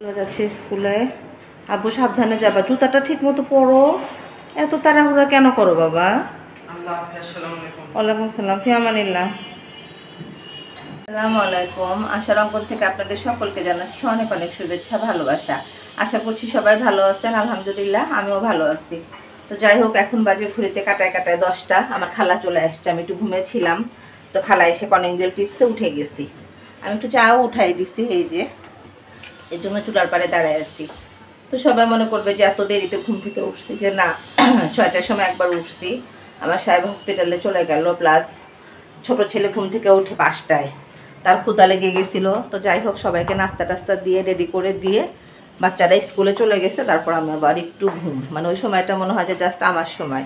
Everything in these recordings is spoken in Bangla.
চলে যাচ্ছে স্কুলে। আব্বু সাবধানে যাবা, জুতাটা ঠিক মতো পরো। এত তাড়াহুড়া কেন করো বাবা? ওয়ালাইকুম সালাম, ফিয়ামানিল্লাহ। আসসালামু আলাইকুম। আশার অঙ্গন থেকে আপনাদের সকলকে জানাচ্ছি অনেক অনেক শুভেচ্ছা, ভালোবাসা। আশা করছি সবাই ভালো আছেন। আলহামদুলিল্লাহ আমিও ভালো আছি। তো যাই হোক, এখন বাজে ঘুরিতে কাটায় কাটায় 10টা। আমার খালা চলে আসছে, আমি একটু ঘুমিয়েছিলাম। তো খালা এসে কলিংবেল টিপসে উঠে গেছি। আমি একটু চাও উঠাই দিছি, এই যে এর জন্য চুলার পাড়ে দাঁড়ায় আসছি। তো সবাই মনে করবে যে এত দেরিতে ঘুম থেকে উঠছি, যে না 6টার সময় একবার উঠছি। আমার সাহেব হসপিটালে চলে গেল, প্লাস ছোট ছেলে ঘুম থেকে উঠে 5টায়, তার ক্ষুধা লেগে গেছিলো। তো যাই হোক, সবাইকে নাস্তা টাস্তা দিয়ে রেডি করে দিয়ে বাচ্চারা স্কুলে চলে গেছে। তারপর আমি আবার একটু ঘুম, মানে ওই সময়টা মনে হয় যে জাস্ট আমার সময়।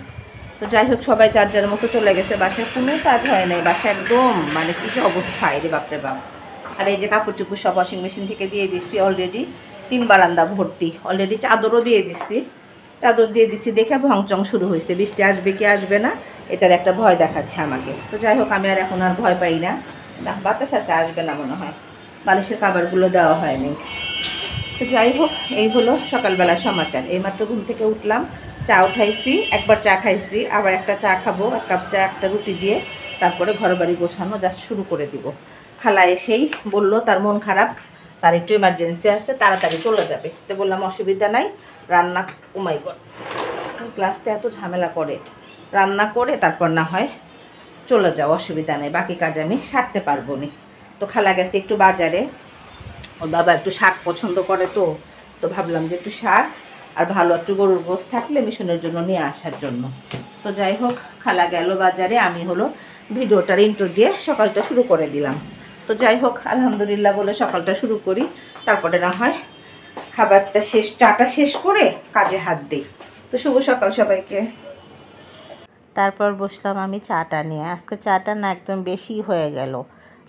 তো যাই হোক, সবাই যার যার মতো চলে গেছে। বাসায় কোনো কাজ হয় নাই, বাসায় একদম মানে কিছু অবস্থায় রে বাপরে বাপ। আর এই যে কাপড় চুপড় সব ওয়াশিং মেশিন থেকে দিয়ে দিচ্ছি অলরেডি। 3 বারান্দা ভর্তি, অলরেডি চাদরও দিয়ে দিচ্ছি। চাদর দিয়ে দিচ্ছি দেখে ভংচং শুরু হয়েছে, বৃষ্টি আসবে কি আসবে না এটার একটা ভয় দেখাচ্ছে আমাকে। তো যাই হোক, আমি আর এখন আর ভয় পাই না। বাতাস আছে, আসবে না মনে হয়, বালিশের কাভারগুলো দেওয়া হয়নি। তো যাই হোক, এই হলো সকালবেলার সমাচার। এইমাত্র ঘুম থেকে উঠলাম, চা উঠাইছি, একবার চা খাইছি, আবার একটা চা খাবো, 1 কাপ চা একটা রুটি দিয়ে। তারপরে ঘর বাড়ি গোছানো জাস্ট শুরু করে দিব। খালা এসেই বলল তার মন খারাপ, তার একটু এমার্জেন্সি আছে, তাড়াতাড়ি চলে যাবে। তো বললাম অসুবিধা নাই, রান্না কমাই কর, ক্লাসটা এত ঝামেলা করে, রান্না করে তারপর না হয় চলে যাও, অসুবিধা নেই, বাকি কাজ আমি সারতে পারবো নি। তো খালা গেছে একটু বাজারে, ওর বাবা একটু শাক পছন্দ করে। তো তো ভাবলাম যে একটু শাক আর ভালো একটু গরুর গোশ থাকলে মিশনের জন্য নিয়ে আসার জন্য। তো যাই হোক, খালা গেল বাজারে, আমি হলো ভিডিওটার ইন্ট্রো দিয়ে সকালটা শুরু করে দিলাম। তো যাই হোক, আলহামদুলিল্লাহ বলে সকালটা শুরু করি, তারপরে না হয় খাবারটা শেষ, চাটা শেষ করে কাজে হাত দিই। তো শুভ সকাল সবাইকে। তারপর বসলাম আমি চাটা নিয়ে। আজকে চাটা না একদম বেশি হয়ে গেল,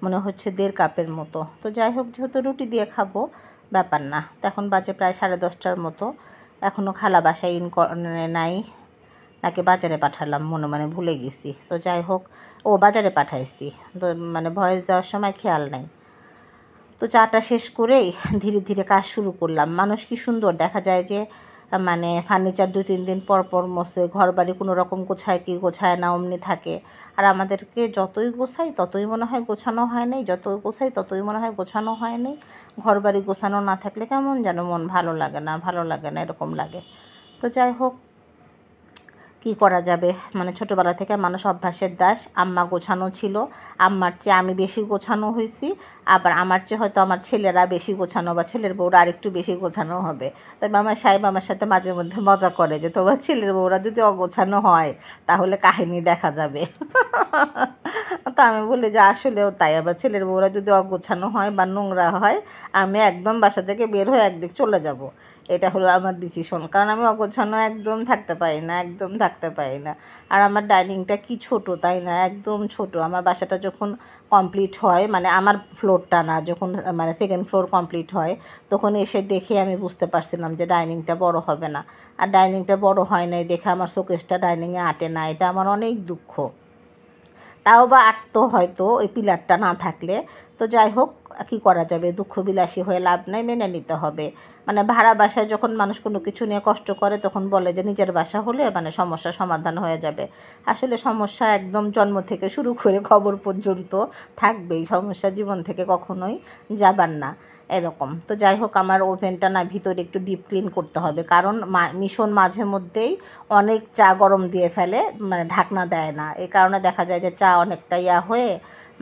মনে হচ্ছে 1.5 কাপের মতো। তো যাই হোক, যেহেতু রুটি দিয়ে খাবো, ব্যাপার না। তো এখন বাজে প্রায় 10:30টার মতো, এখনও খালা বাসায় নাই, নাকি বাজারে পাঠালাম মনে মনে ভুলে গেছি। তো যাই হোক, ও বাজারে পাঠাইছি, তো মানে ভয়েস দেওয়ার সময় খেয়াল নাই। তো চাটা শেষ করেই ধীরে ধীরে কাজ শুরু করলাম। মানুষ কি সুন্দর দেখা যায় যে মানে ফার্নিচার 2-3 দিন পর পর মোছে, ঘর বাড়ি কোনো রকম গোছায় কি গোছায় না অমনি থাকে। আর আমাদেরকে যতই গোছাই ততই মনে হয় গোছানো হয় নাই, যতই গোছাই ততই মনে হয় গোছানো হয় নাই। ঘর বাড়ি গোছানো না থাকলে কেমন যেন মন ভালো লাগে না, ভালো লাগে না, এরকম লাগে। তো যাই হোক, কি করা যাবে, মানে ছোটোবেলা থেকে মানুষ অভ্যাসের দাস। আম্মা গোছানো ছিল, আম্মার চেয়ে আমি বেশি গোছানো হয়েছি। আবার আমার চেয়ে হয়তো আমার ছেলেরা বেশি গোছানো, বা ছেলের বউরা আরেকটু বেশি গোছানো হবে। তবে আমার সাহেব আমার সাথে মাঝে মধ্যে মজা করে যে তোমার ছেলের বউরা যদি অগোছানো হয় তাহলে কাহিনী দেখা যাবে। তো আমি বলি যে আসলেও তাই, আবার ছেলের বউরা যদি অগোছানো হয় বা নোংরা হয়, আমি একদম বাসা থেকে বের হয়ে একদিক চলে যাব। এটা হলো আমার ডিসিশন, কারণ আমি অগোছানো একদম থাকতে পারি না, একদম থাকতে পারি না। আর আমার ডাইনিংটা কি ছোট, তাই না, একদম ছোট। আমার বাসাটা যখন কমপ্লিট হয়, মানে আমার ফ্লোরটা না, যখন মানে 2nd ফ্লোর কমপ্লিট হয়, তখন এসে দেখে আমি বুঝতে পারছিলাম যে ডাইনিংটা বড় হবে না। আর ডাইনিংটা বড় হয় নাই দেখে আমার শোকেসটা ডাইনিংয়ে আঁটে না, এটা আমার অনেক দুঃখ। তাও বা আটতো হয়তো ওই পিলারটা না থাকলে। তো যাই হোক, কী করা যাবে, দুঃখ বিলাসী হয়ে লাভ নাই, মেনে নিতে হবে। মানে ভাড়া বাসায় যখন মানুষ কোনো কিছু নিয়ে কষ্ট করে তখন বলে যে নিজের বাসা হলে মানে সমস্যা সমাধান হয়ে যাবে। আসলে সমস্যা একদম জন্ম থেকে শুরু করে খবর পর্যন্ত থাকবেই, সমস্যা জীবন থেকে কখনোই যাবার না, এরকম। তো যাই হোক, আমার ওভেনটা না ভিতরে একটু ডিপ ক্লিন করতে হবে, কারণ মিশন মাঝে মধ্যেই অনেক চা গরম দিয়ে ফেলে, মানে ঢাকনা দেয় না। এই কারণে দেখা যায় যে চা অনেকটা হয়ে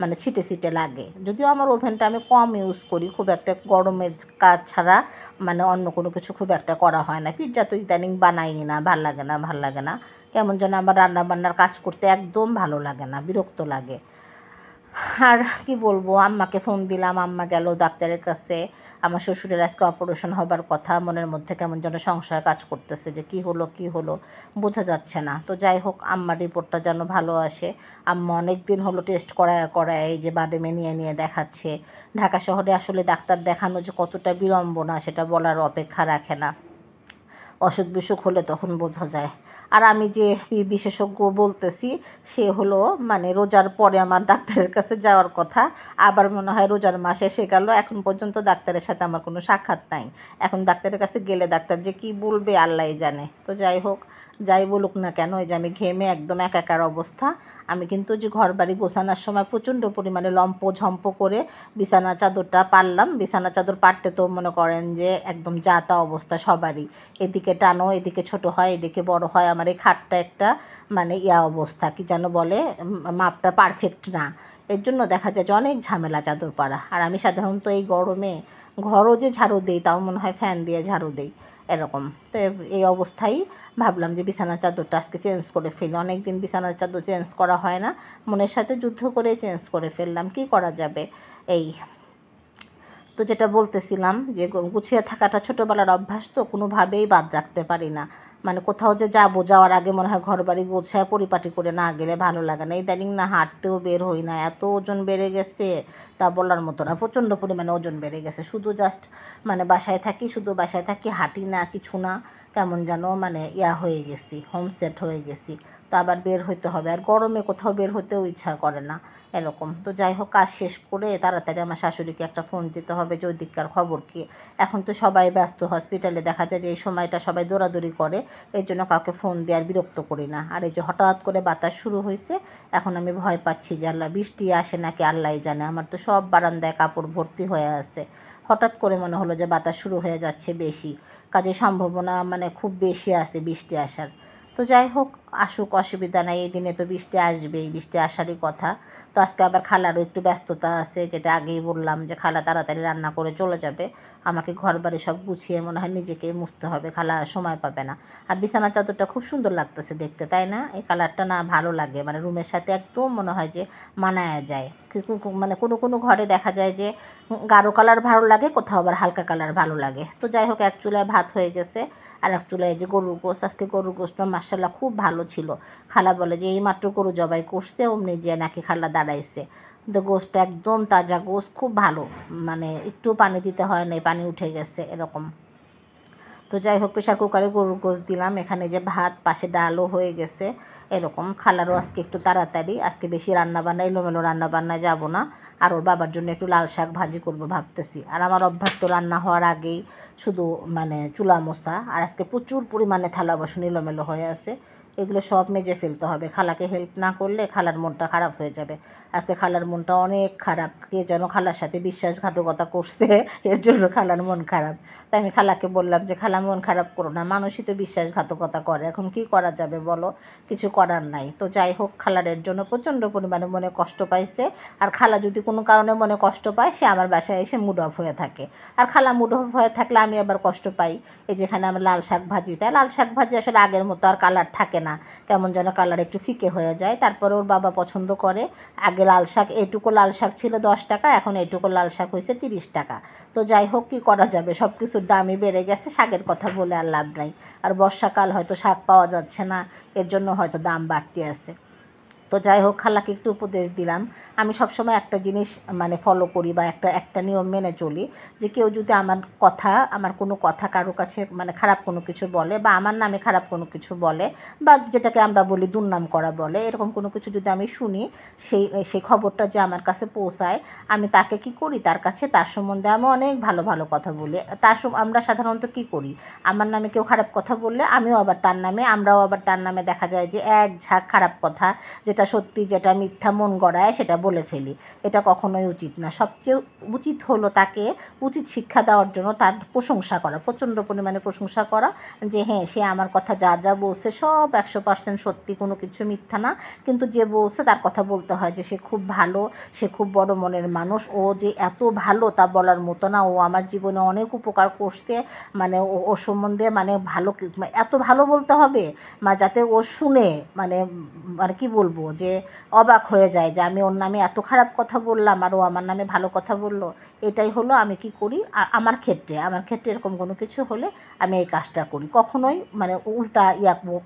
মানে ছিটে ছিটে লাগে। যদিও আমার ওভেনটা আমি কম ইউজ করি, খুব একটা গরমের কাজ ছাড়া মানে অন্য কোনো কিছু খুব একটা করা হয় না। পিৎজা তো ইদানিং বানাই না, ভাল লাগে না, ভাল লাগে না, কেমন যেন আমার রান্নাবান্নার কাজ করতে একদম ভালো লাগে না, বিরক্ত লাগে। আর কি বলবো, আম্মাকে ফোন দিলাম, আম্মা গেল ডাক্তারের কাছে। আমার শ্বশুরের আজকে অপারেশন হবার কথা, মনের মধ্যে কেমন যেন সংশয় কাজ করতেছে যে কি হলো কি হলো, বোঝা যাচ্ছে না। তো যাই হোক, আম্মার রিপোর্টটা যেন ভালো আসে। আম্মা অনেক দিন হলো টেস্ট করায় করায় এই যে বাডেমে নিয়ে নিয়ে দেখাচ্ছে। ঢাকা শহরে আসলে ডাক্তার দেখানো যে কতটা বিড়ম্বনা সেটা বলার অপেক্ষা রাখে না। অসুখ বিসুখ হলে তখন বোঝা যায়। আর আমি যে বিশেষজ্ঞ বলতেছি সে হলো মানে রোজার পরে আমার ডাক্তারের কাছে যাওয়ার কথা, আবার মনে হয় রোজার মাস এসে গেল, এখন পর্যন্ত ডাক্তারের সাথে আমার কোনো সাক্ষাৎ নাই। এখন ডাক্তারের কাছে গেলে ডাক্তার যে কি বলবে আল্লাহই জানে। তো যাই হোক, যাই বলুক না কেন, এই যে আমি ঘেমে একদম একাকার অবস্থা। আমি কিন্তু যে ঘর বাড়ি গোছানোর সময় প্রচণ্ড পরিমাণে লম্প ঝম্প করে বিছানা চাদরটা পারলাম। বিছানা চাদর পারতে তো মনে করেন যে একদম যা তা অবস্থা সবারই, এদিকে টানো এদিকে ছোট হয় এদিকে বড় হয়। আমার এই খাটটা একটা মানে অবস্থা, কি যেন বলে, মাপটা পারফেক্ট না। এর জন্য দেখা যায় যে অনেক ঝামেলা চাদর পাড়া। আর আমি সাধারণত এই গরমে ঘরও যে ঝাড়ু দিই তাও মনে হয় ফ্যান দিয়ে ঝাড়ু দিই এরকম। তো এই অবস্থায় ভাবলাম যে বিছানার চাদরটা আজকে চেঞ্জ করে ফেলি। অনেক দিন বিছানার চাদর চেঞ্জ করা হয় না, মনের সাথে যুদ্ধ করে চেঞ্জ করে ফেললাম, কি করা যাবে। এই তো যেটা বলতেছিলাম যে গুছিয়ে থাকাটা ছোটোবেলার অভ্যাস, তো কোনোভাবেই বাদ রাখতে পারি না। মানে কোথাও যে যাবো, যাওয়ার আগে মনে হয় ঘর বাড়ি গোছায় পরিপাটি করে না গেলে ভালো লাগে না। ইদানিং না হাঁটতেও বের হই না, এত ওজন বেড়ে গেছে তা বলার মতো না, প্রচণ্ড পরিমাণে ওজন বেড়ে গেছে। শুধু জাস্ট মানে বাসায় থাকি, শুধু বাসায় থাকি, হাঁটি না কিছু না, কেমন যেন মানে হয়ে গেছি, হোমসেট হয়ে গেছি। তো আবার বের হইতে হবে, আর গরমে কোথাও বের হতেও ইচ্ছা করে না এরকম। তো যাই হোক, কাজ শেষ করে তাড়াতাড়ি আমার শাশুড়িকে একটা ফোন দিতে হবে যে ওইদিককার খবর কী। এখন তো সবাই ব্যস্ত, হসপিটালে দেখা যায় যে এই সময়টা সবাই দৌড়াদৌড়ি করে, এর জন্য কাউকে ফোন দিয়ে আর বিরক্ত করি না। আর এই যে হঠাৎ করে বাতাস শুরু হয়েছে, এখন আমি ভয় পাচ্ছি যে আল্লাহ বৃষ্টি আসে নাকি আল্লাহই জানে। আমার তো সব বারান্দায় কাপড় ভর্তি হয়ে আছে, হঠাৎ করে মনে হলো যে বাতাস শুরু হয়ে যাচ্ছে বেশি, কাজে সম্ভাবনা মানে খুব বেশি আছে বৃষ্টি আসার। তো যাই হোক, আসুক, অসুবিধা নাই, এই দিনে তো বৃষ্টি আসবেই, বৃষ্টি আসারই কথা। তো আজকে আবার খালারও একটু ব্যস্ততা আছে, যেটা আগেই বললাম যে খালা তাড়াতাড়ি রান্না করে চলে যাবে, আমাকে ঘর বাড়ি সব গুছিয়ে মনে হয় নিজেকে মুছতে হবে, খালা সময় পাবে না। আর বিছানা চাদরটা খুব সুন্দর লাগতেছে দেখতে, তাই না? এই কালারটা না ভালো লাগে, মানে রুমের সাথে একদম মনে হয় যে মানায়া যায়। মানে কোনো কোনো ঘরে দেখা যায় যে গাঢ় কালার ভালো লাগে, কোথাও আবার হালকা কালার ভালো লাগে। তো যাই হোক, এক চুলায় ভাত হয়ে গেছে, আর এক চুলায় যে গরুর গোশ। আজকে গরুর গোশটা মাশাআল্লাহ খুব ভালো ছিল। খালা বলে যে এই মাত্র গরু জবাই করছে, অমনি যে নাকি খালা দাঁড়াইছে। কিন্তু গোশটা একদম তাজা গোশ, খুব ভালো, মানে একটু পানি দিতে হয় না, পানি উঠে গেছে এরকম। তো যাই হোক, প্রেশার কুকারে গরুর গোশ দিলাম, এখানে যে ভাত, পাশে ডালও হয়ে গেছে এরকম। খালারও আজকে একটু তাড়াতাড়ি, আজকে বেশি রান্নাবান্না এলোমেলো রান্নাবান্নায় যাব না। আর ওর বাবার জন্য একটু লাল শাক ভাজি করবো ভাবতেছি। আর আমার অভ্যাস তো রান্না হওয়ার আগেই শুধু মানে চুলা মোছা, আর আজকে প্রচুর পরিমাণে থালা বাসন এলোমেলো হয়ে আছে, এগুলো সব মেজে ফেলতে হবে। খালাকে হেল্প না করলে খালার মনটা খারাপ হয়ে যাবে। আজকে খালার মনটা অনেক খারাপ, কে যেন খালার সাথে বিশ্বাসঘাতকতা করছে, এর জন্য খালার মন খারাপ। তাই আমি খালাকে বললাম যে খালা মন খারাপ করো না, মানুষই তো বিশ্বাসঘাতকতা করে, এখন কি করা যাবে বলো, কিছু করার নাই। তো যাই হোক, খালারের জন্য প্রচণ্ড পরিমাণে মনে কষ্ট পাইছে। আর খালা যদি কোনো কারণে মনে কষ্ট পায়, সে আমার বাসায় এসে মুড অফ হয়ে থাকে। আর খালা মুড অফ হয়ে থাকলে আমি আবার কষ্ট পাই। এই যেখানে আমার লাল শাক ভাজিটা, লাল শাক ভাজি আসলে আগের মতো আর কালার থাকে না, কেমন যেন কালার একটু ফিকে হয়ে যায়। তারপরে ওর বাবা পছন্দ করে। আগে লাল শাক, এইটুকু লাল শাক ছিল 10 টাকা, এখন এইটুকু লাল শাক হয়েছে 30 টাকা। তো যাই হোক, কী করা যাবে, সব কিছুর দামই বেড়ে গেছে, শাকের কথা বলে আর লাভ নাই। আর বর্ষাকাল, হয়তো শাক পাওয়া যাচ্ছে না, এর জন্য হয়তো দাম বাড়তি আছে। তো যাই হোক, খালাকে একটু উপদেশ দিলাম। আমি সবসময় একটা জিনিস মানে ফলো করি, বা একটা নিয়ম মেনে চলি, যে কেউ যদি আমার কোনো কথা কারো কাছে মানে খারাপ কোনো কিছু বলে, বা আমার নামে খারাপ কোনো কিছু বলে, বা যেটাকে আমরা বলি দুর্নাম করা বলে, এরকম কোনো কিছু যদি আমি শুনি, সেই খবরটা যে আমার কাছে পৌঁছায়, আমি তাকে কি করি, তার কাছে তার সম্বন্ধে আমি অনেক ভালো ভালো কথা বলি। আমরা সাধারণত কি করি, আমার নামে কেউ খারাপ কথা বললে আমরাও আবার তার নামে দেখা যায় যে এক ঝাঁক খারাপ কথা, যেটা সত্যি যেটা মিথ্যা মন গড়ায় সেটা বলে ফেলি। এটা কখনোই উচিত না। সবচেয়ে উচিত হলো তাকে উচিত শিক্ষা দেওয়ার জন্য তার প্রশংসা করা, প্রচণ্ড পরিমাণে প্রশংসা করা, যে হ্যাঁ, সে আমার কথা যা যা বলছে সব 100% সত্যি, কোনো কিছু মিথ্যা না। কিন্তু যে বলছে তার কথা বলতে হয় যে সে খুব ভালো, সে খুব বড় মনের মানুষ, ও যে এত ভালো তা বলার মতো না, ও আমার জীবনে অনেক উপকার করছে, মানে ওর সম্বন্ধে মানে ভালো, এত ভালো বলতে হবে যাতে ও শুনে মানে আর কি বলবো, যে অবাক হয়ে যায় যে আমি ওর নামে এত খারাপ কথা বললাম আর ও আমার নামে ভালো কথা বলল। এটাই হলো আমি কি করি, আমার ক্ষেত্রে এরকম কোনো কিছু হলে আমি এই কাজটা করি। কখনোই মানে উল্টা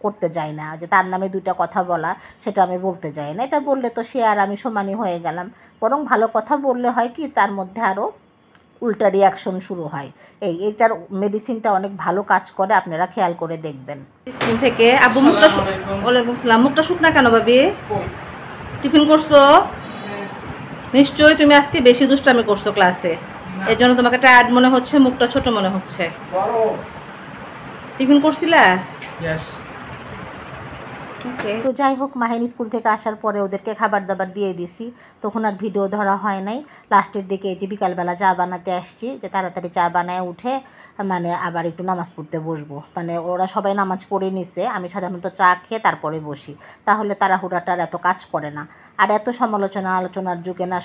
করতে যাই না, যে তার নামে 2টা কথা বলা, সেটা আমি বলতে যাই না। এটা বললে তো সে আর আমি সমানই হয়ে গেলাম। বরং ভালো কথা বললে হয় কি, তার মধ্যে আরও উল্টা রিয়াকশন শুরু হয়। এইটার মেডিসিনটা অনেক ভালো কাজ করে, আপনারা খেয়াল করে দেখবেন। স্কুল থেকে আব্বু মুখটা ওয়ালাইকুম সালাম। মুখটা শুকনা কেন ভাবি? টিফিন করছো? নিশ্চয়ই তুমি আজকে বেশি দুষ্টামি করছো ক্লাসে, এর জন্য তোমাকে টায়ার্ড মনে হচ্ছে, মুখটা ছোট মনে হচ্ছে। টিফিন করছিলা? ওকে। তো যাই হোক, মাহিন স্কুল থেকে আসার পরে ওদেরকে খাবার দাবার দিয়ে দিছি, তখন আর ভিডিও ধরা হয় নাই। লাস্টের দিকে এই যে বিকালবেলা চা বানাতে আসছি, যে তাড়াতাড়ি চা বানায় উঠে মানে আবার একটু নামাজ পড়তে বসবো। মানে ওরা সবাই নামাজ পড়ে নিছে, আমি সাধারণত চা খেয়ে তারপরে বসি, তাহলে তাড়াহুড়াটার এত কাজ করে না। আর এত আলোচনার যুগে না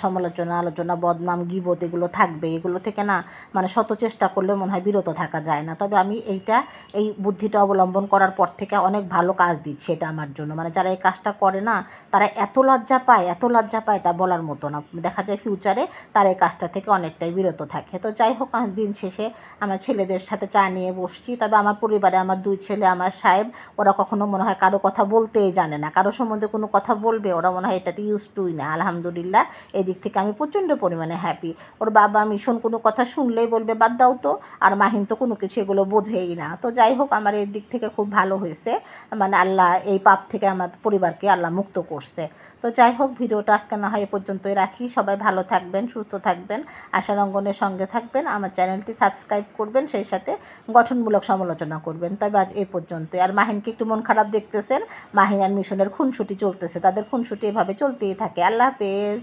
আলোচনা বদনাম গিবত এগুলো থাকবে, এগুলো থেকে না মানে শত চেষ্টা করলে মনে হয় বিরত থাকা যায় না। তবে আমি এই বুদ্ধিটা অবলম্বন করার পর থেকে অনেক ভালো কাজ দিচ্ছে এটা আমার জন্য। মানে যারা এই কাজটা করে না তারা এত লজ্জা পায় তা বলার মতো না। দেখা যায় ফিউচারে তারা এই কাজটা থেকে অনেকটাই বিরত থাকে। তো যাই হোক, আমি দিন শেষে আমার ছেলেদের সাথে চা নিয়ে বসছি। তবে আমার পরিবারে আমার 2 ছেলে, আমার সাহেব, ওরা কখনো মনে হয় কারো কথা বলতেই জানে না, কারো সম্বন্ধে কোনো কথা বলবে ওরা মনে হয় এটাতে ইউজ টুই না। আলহামদুলিল্লাহ, এই দিক থেকে আমি প্রচণ্ড পরিমাণে হ্যাপি। ওর বাবা মিশন কোনো কথা শুনলেই বলবে বাদ দাও তো, আর মাহিন তো কোনো কিছু এগুলো বোঝেই না। তো যাই হোক, আমার এর দিক থেকে খুব ভালো হয়েছে, মানে আল্লাহ এই পাপ থেকে আমার পরিবারকে আল্লাহ মুক্ত করছে। তো যাই হোক, ভিডিওটা আজকে না হয় এ পর্যন্তই রাখি। সবাই ভালো থাকবেন, সুস্থ থাকবেন, আশার অঙ্গনের সঙ্গে থাকবেন, আমার চ্যানেলটি সাবস্ক্রাইব করবেন, সেই সাথে গঠনমূলক সমালোচনা করবেন। তবে আজ এই পর্যন্তই। আর মাহিনকে একটু মন খারাপ দেখতেছেন, মাহিন আর মিশনের খুনসুটি চলতেছে, তাদের খুনসুটি এভাবে চলতেই থাকে। আল্লাহ হাফেজ।